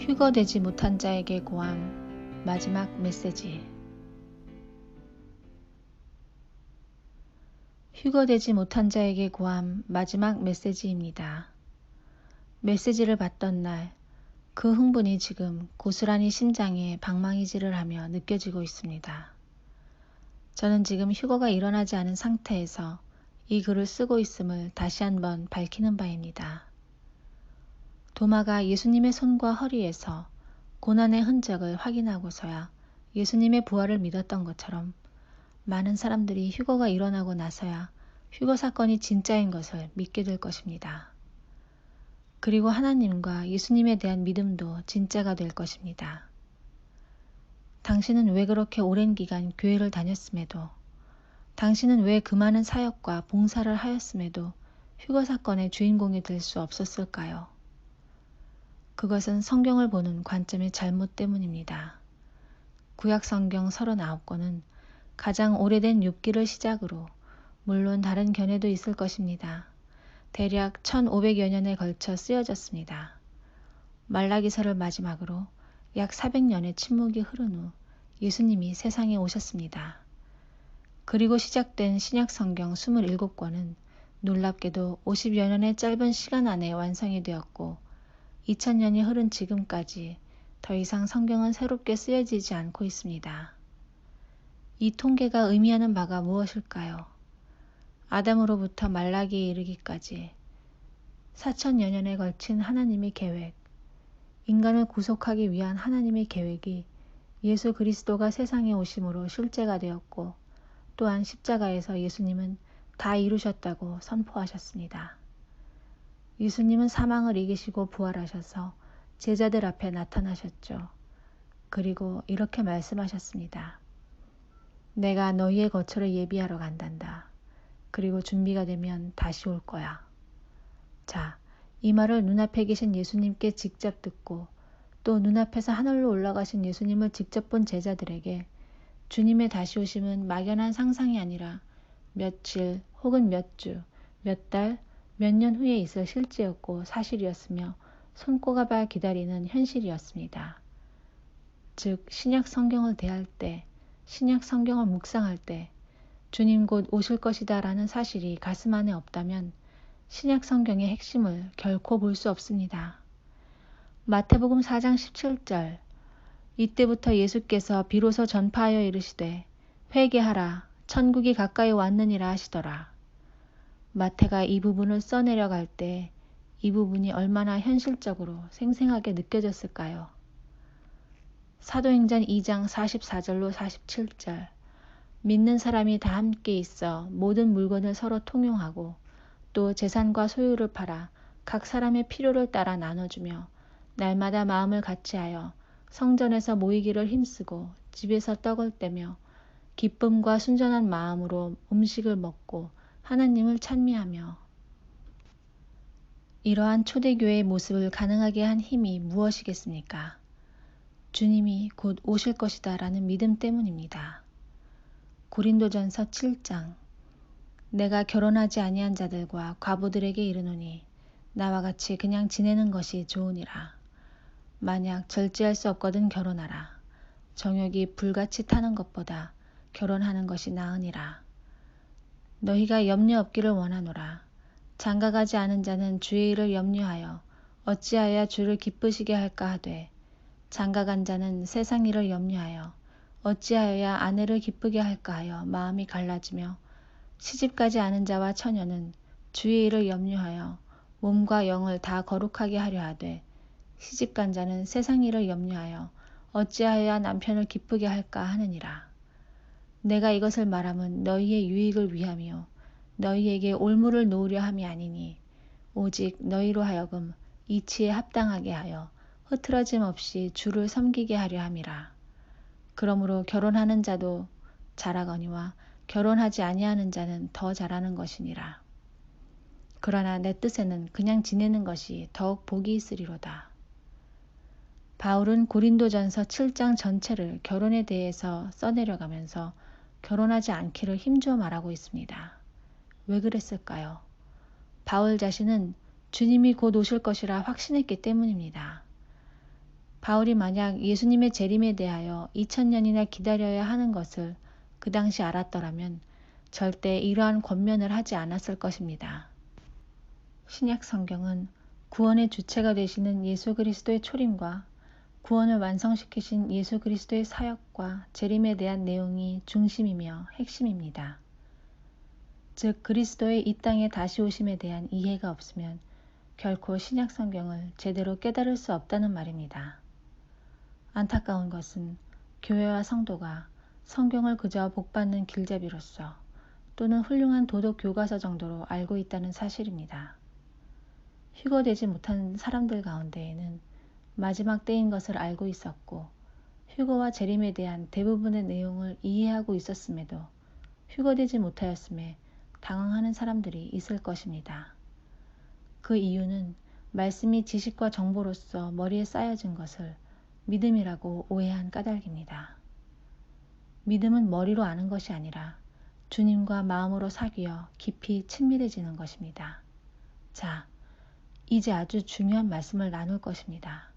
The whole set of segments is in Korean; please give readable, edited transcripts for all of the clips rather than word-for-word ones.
휴거되지 못한 자에게 고함 마지막 메시지. 휴거되지 못한 자에게 고함 마지막 메시지입니다. 메시지를 받던 날, 그 흥분이 지금 고스란히 심장에 방망이질을 하며 느껴지고 있습니다. 저는 지금 휴거가 일어나지 않은 상태에서 이 글을 쓰고 있음을 다시 한번 밝히는 바입니다. 도마가 예수님의 손과 허리에서 고난의 흔적을 확인하고서야 예수님의 부활을 믿었던 것처럼 많은 사람들이 휴거가 일어나고 나서야 휴거 사건이 진짜인 것을 믿게 될 것입니다. 그리고 하나님과 예수님에 대한 믿음도 진짜가 될 것입니다. 당신은 왜 그렇게 오랜 기간 교회를 다녔음에도, 당신은 왜 그 많은 사역과 봉사를 하였음에도 휴거 사건의 주인공이 될 수 없었을까요? 그것은 성경을 보는 관점의 잘못 때문입니다. 구약 성경 39권은 가장 오래된 욥기를 시작으로, 물론 다른 견해도 있을 것입니다. 대략 1500여 년에 걸쳐 쓰여졌습니다. 말라기서를 마지막으로 약 400년의 침묵이 흐른 후 예수님이 세상에 오셨습니다. 그리고 시작된 신약 성경 27권은 놀랍게도 50여 년의 짧은 시간 안에 완성이 되었고 2000년이 흐른 지금까지 더 이상 성경은 새롭게 쓰여지지 않고 있습니다. 이 통계가 의미하는 바가 무엇일까요? 아담으로부터 말라기에 이르기까지 4000여 년에 걸친 하나님의 계획, 인간을 구속하기 위한 하나님의 계획이 예수 그리스도가 세상에 오심으로 실제가 되었고, 또한 십자가에서 예수님은 다 이루셨다고 선포하셨습니다. 예수님은 사망을 이기시고 부활하셔서 제자들 앞에 나타나셨죠. 그리고 이렇게 말씀하셨습니다. 내가 너희의 거처를 예비하러 간단다. 그리고 준비가 되면 다시 올 거야. 자, 이 말을 눈앞에 계신 예수님께 직접 듣고 또 눈앞에서 하늘로 올라가신 예수님을 직접 본 제자들에게 주님의 다시 오심은 막연한 상상이 아니라 며칠 혹은 몇 주, 몇 달, 몇 년 후에 있을 실제였고 사실이었으며 손꼽아 기다리는 현실이었습니다. 즉, 신약 성경을 대할 때, 신약 성경을 묵상할 때 주님 곧 오실 것이다 라는 사실이 가슴 안에 없다면 신약 성경의 핵심을 결코 볼 수 없습니다. 마태복음 4장 17절, 이때부터 예수께서 비로소 전파하여 이르시되 회개하라 천국이 가까이 왔느니라 하시더라. 마태가 이 부분을 써내려갈 때 이 부분이 얼마나 현실적으로 생생하게 느껴졌을까요? 사도행전 2장 44절로 47절, 믿는 사람이 다 함께 있어 모든 물건을 서로 통용하고 또 재산과 소유를 팔아 각 사람의 필요를 따라 나눠주며 날마다 마음을 같이하여 성전에서 모이기를 힘쓰고 집에서 떡을 떼며 기쁨과 순전한 마음으로 음식을 먹고 하나님을 찬미하며. 이러한 초대교회의 모습을 가능하게 한 힘이 무엇이겠습니까? 주님이 곧 오실 것이다 라는 믿음 때문입니다. 고린도전서 7장, 내가 결혼하지 아니한 자들과 과부들에게 이르노니 나와 같이 그냥 지내는 것이 좋으니라. 만약 절제할 수 없거든 결혼하라. 정욕이 불같이 타는 것보다 결혼하는 것이 나으니라. 너희가 염려 없기를 원하노라. 장가가지 않은 자는 주의 일을 염려하여 어찌하여 주를 기쁘시게 할까 하되, 장가간 자는 세상 일을 염려하여 어찌하여야 아내를 기쁘게 할까 하여 마음이 갈라지며, 시집가지 않은 자와 처녀는 주의 일을 염려하여 몸과 영을 다 거룩하게 하려 하되, 시집간 자는 세상 일을 염려하여 어찌하여야 남편을 기쁘게 할까 하느니라. 내가 이것을 말함은 너희의 유익을 위하며 너희에게 올무를 놓으려 함이 아니니, 오직 너희로 하여금 이치에 합당하게 하여 흐트러짐 없이 주를 섬기게 하려 함이라. 그러므로 결혼하는 자도 잘하거니와 결혼하지 아니하는 자는 더 잘하는 것이니라. 그러나 내 뜻에는 그냥 지내는 것이 더욱 복이 있으리로다. 바울은 고린도전서 7장 전체를 결혼에 대해서 써내려가면서 결혼하지 않기를 힘주어 말하고 있습니다. 왜 그랬을까요? 바울 자신은 주님이 곧 오실 것이라 확신했기 때문입니다. 바울이 만약 예수님의 재림에 대하여 2000년이나 기다려야 하는 것을 그 당시 알았더라면 절대 이러한 권면을 하지 않았을 것입니다. 신약 성경은 구원의 주체가 되시는 예수 그리스도의 초림과 구원을 완성시키신 예수 그리스도의 사역과 재림에 대한 내용이 중심이며 핵심입니다. 즉 그리스도의 이 땅에 다시 오심에 대한 이해가 없으면 결코 신약 성경을 제대로 깨달을 수 없다는 말입니다. 안타까운 것은 교회와 성도가 성경을 그저 복받는 길잡이로서 또는 훌륭한 도덕 교과서 정도로 알고 있다는 사실입니다. 휴거되지 못한 사람들 가운데에는 마지막 때인 것을 알고 있었고 휴거와 재림에 대한 대부분의 내용을 이해하고 있었음에도 휴거되지 못하였음에 당황하는 사람들이 있을 것입니다. 그 이유는 말씀이 지식과 정보로서 머리에 쌓여진 것을 믿음이라고 오해한 까닭입니다. 믿음은 머리로 아는 것이 아니라 주님과 마음으로 사귀어 깊이 친밀해지는 것입니다. 자, 이제 아주 중요한 말씀을 나눌 것입니다.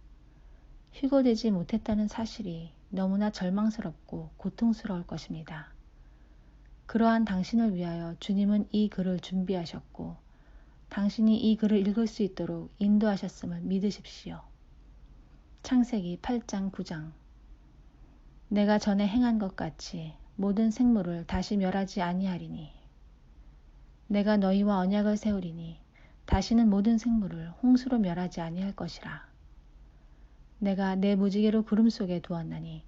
휴거되지 못했다는 사실이 너무나 절망스럽고 고통스러울 것입니다. 그러한 당신을 위하여 주님은 이 글을 준비하셨고 당신이 이 글을 읽을 수 있도록 인도하셨음을 믿으십시오. 창세기 8장 9장 내가 전에 행한 것 같이 모든 생물을 다시 멸하지 아니하리니 내가 너희와 언약을 세우리니 다시는 모든 생물을 홍수로 멸하지 아니할 것이라. 내가 내 무지개로 구름 속에 두었나니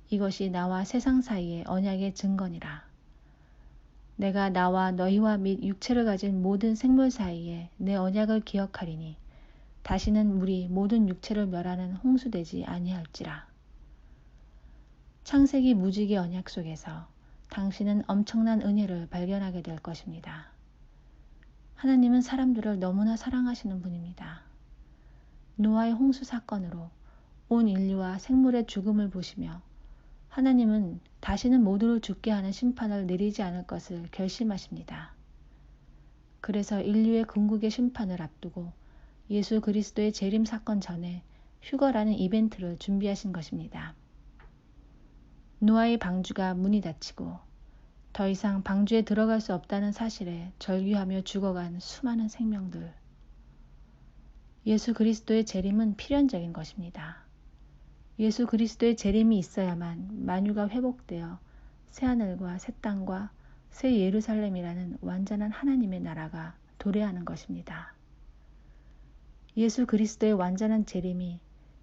이것이 나와 세상 사이의 언약의 증거니라. 내가 나와 너희와 및 육체를 가진 모든 생물 사이에 내 언약을 기억하리니 다시는 물이 모든 육체를 멸하는 홍수되지 아니할지라. 창세기 무지개 언약 속에서 당신은 엄청난 은혜를 발견하게 될 것입니다. 하나님은 사람들을 너무나 사랑하시는 분입니다. 노아의 홍수 사건으로 온 인류와 생물의 죽음을 보시며 하나님은 다시는 모두를 죽게 하는 심판을 내리지 않을 것을 결심하십니다. 그래서 인류의 궁극의 심판을 앞두고 예수 그리스도의 재림 사건 전에 휴거라는 이벤트를 준비하신 것입니다. 노아의 방주가 문이 닫히고 더 이상 방주에 들어갈 수 없다는 사실에 절규하며 죽어간 수많은 생명들. 예수 그리스도의 재림은 필연적인 것입니다. 예수 그리스도의 재림이 있어야만 만유가 회복되어 새하늘과 새 땅과 새 예루살렘이라는 완전한 하나님의 나라가 도래하는 것입니다. 예수 그리스도의 완전한 재림이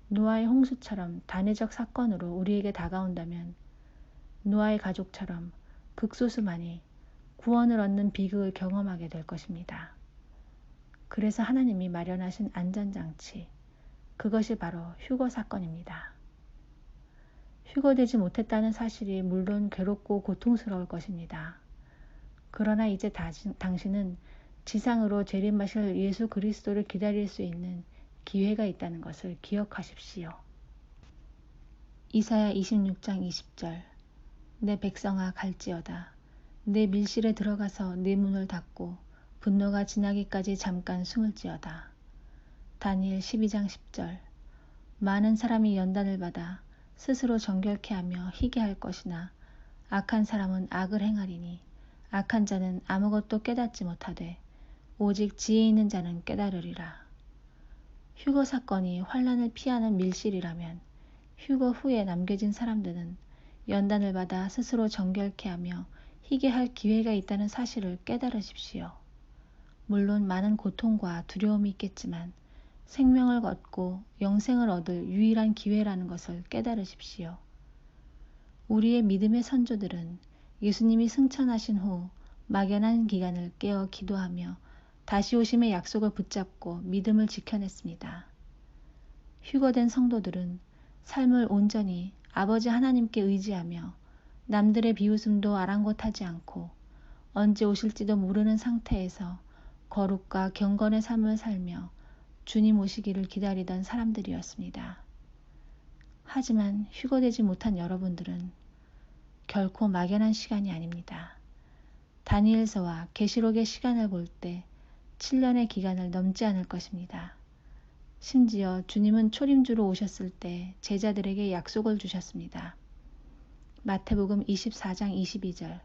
노아의 홍수처럼 단회적 사건으로 우리에게 다가온다면 노아의 가족처럼 극소수만이 구원을 얻는 비극을 경험하게 될 것입니다. 그래서 하나님이 마련하신 안전장치, 그것이 바로 휴거 사건입니다. 휴거되지 못했다는 사실이 물론 괴롭고 고통스러울 것입니다. 그러나 이제 당신은 지상으로 재림하실 예수 그리스도를 기다릴 수 있는 기회가 있다는 것을 기억하십시오. 이사야 26장 20절 내 백성아 갈지어다. 내 밀실에 들어가서 내 문을 닫고 분노가 지나기까지 잠깐 숨을지어다. 다니엘 12장 10절 많은 사람이 연단을 받아 스스로 정결케 하며 희게 할 것이나 악한 사람은 악을 행하리니 악한 자는 아무것도 깨닫지 못하되 오직 지혜 있는 자는 깨달으리라. 휴거 사건이 환난을 피하는 밀실이라면 휴거 후에 남겨진 사람들은 연단을 받아 스스로 정결케 하며 희게 할 기회가 있다는 사실을 깨달으십시오. 물론 많은 고통과 두려움이 있겠지만 생명을 얻고 영생을 얻을 유일한 기회라는 것을 깨달으십시오. 우리의 믿음의 선조들은 예수님이 승천하신 후 막연한 기간을 깨어 기도하며 다시 오심의 약속을 붙잡고 믿음을 지켜냈습니다. 휴거된 성도들은 삶을 온전히 아버지 하나님께 의지하며 남들의 비웃음도 아랑곳하지 않고 언제 오실지도 모르는 상태에서 거룩과 경건의 삶을 살며 주님 오시기를 기다리던 사람들이었습니다. 하지만 휴거되지 못한 여러분들은 결코 막연한 시간이 아닙니다. 다니엘서와 계시록의 시간을 볼 때 7년의 기간을 넘지 않을 것입니다. 심지어 주님은 초림주로 오셨을 때 제자들에게 약속을 주셨습니다. 마태복음 24장 22절.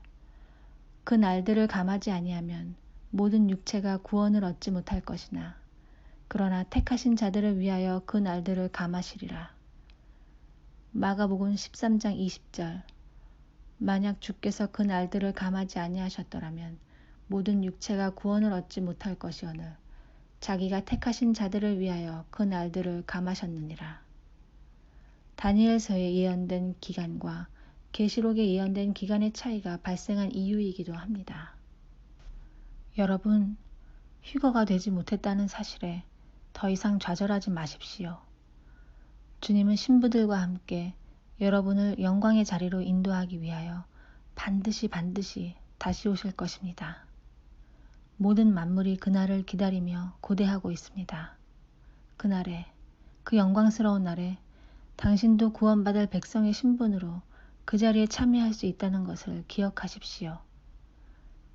그 날들을 감하지 아니하면 모든 육체가 구원을 얻지 못할 것이나 그러나 택하신 자들을 위하여 그 날들을 감하시리라. 마가복음 13장 20절. 만약 주께서 그 날들을 감하지 아니하셨더라면 모든 육체가 구원을 얻지 못할 것이오늘 자기가 택하신 자들을 위하여 그 날들을 감하셨느니라. 다니엘서에 예언된 기간과 계시록에 예언된 기간의 차이가 발생한 이유이기도 합니다. 여러분, 휴거가 되지 못했다는 사실에 더 이상 좌절하지 마십시오. 주님은 신부들과 함께 여러분을 영광의 자리로 인도하기 위하여 반드시 다시 오실 것입니다. 모든 만물이 그날을 기다리며 고대하고 있습니다. 그날에, 그 영광스러운 날에 당신도 구원받을 백성의 신분으로 그 자리에 참여할 수 있다는 것을 기억하십시오.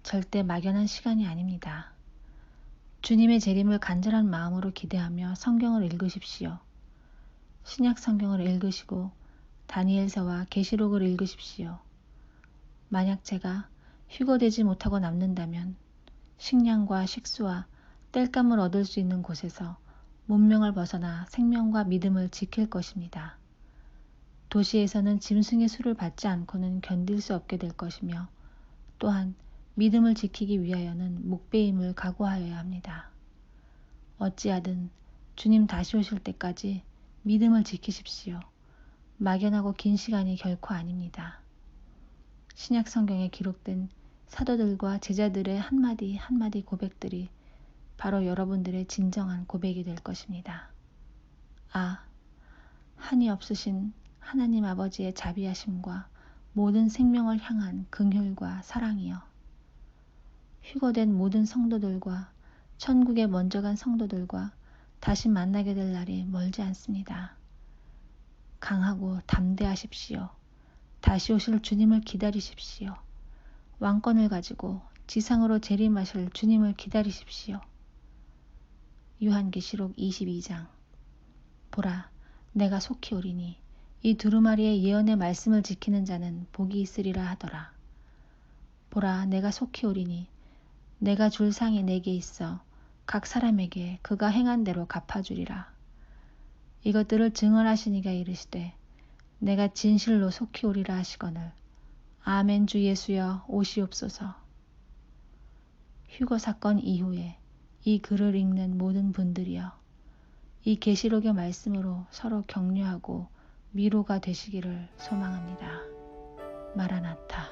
절대 막연한 시간이 아닙니다. 주님의 재림을 간절한 마음으로 기대하며 성경을 읽으십시오. 신약 성경을 읽으시고 다니엘서와 계시록을 읽으십시오. 만약 제가 휴거되지 못하고 남는다면 식량과 식수와 땔감을 얻을 수 있는 곳에서 문명을 벗어나 생명과 믿음을 지킬 것입니다. 도시에서는 짐승의 수를 받지 않고는 견딜 수 없게 될 것이며 또한 믿음을 지키기 위하여는 목배임을 각오하여야 합니다. 어찌하든 주님 다시 오실 때까지 믿음을 지키십시오. 막연하고 긴 시간이 결코 아닙니다. 신약 성경에 기록된 사도들과 제자들의 한마디 한마디 고백들이 바로 여러분들의 진정한 고백이 될 것입니다. 아, 한이 없으신 하나님 아버지의 자비하심과 모든 생명을 향한 긍휼과 사랑이여. 휴거된 모든 성도들과 천국에 먼저 간 성도들과 다시 만나게 될 날이 멀지 않습니다. 강하고 담대하십시오. 다시 오실 주님을 기다리십시오. 왕권을 가지고 지상으로 재림하실 주님을 기다리십시오. 요한계시록 22장. 보라, 내가 속히 오리니 이 두루마리의 예언의 말씀을 지키는 자는 복이 있으리라 하더라. 보라, 내가 속히 오리니 내가 줄 상이 내게 있어 각 사람에게 그가 행한 대로 갚아주리라. 이것들을 증언하시니가 이르시되 내가 진실로 속히 오리라 하시거늘 아멘 주 예수여 오시옵소서. 휴거 사건 이후에 이 글을 읽는 모든 분들이여 이 계시록의 말씀으로 서로 격려하고 위로가 되시기를 소망합니다. 마라나타.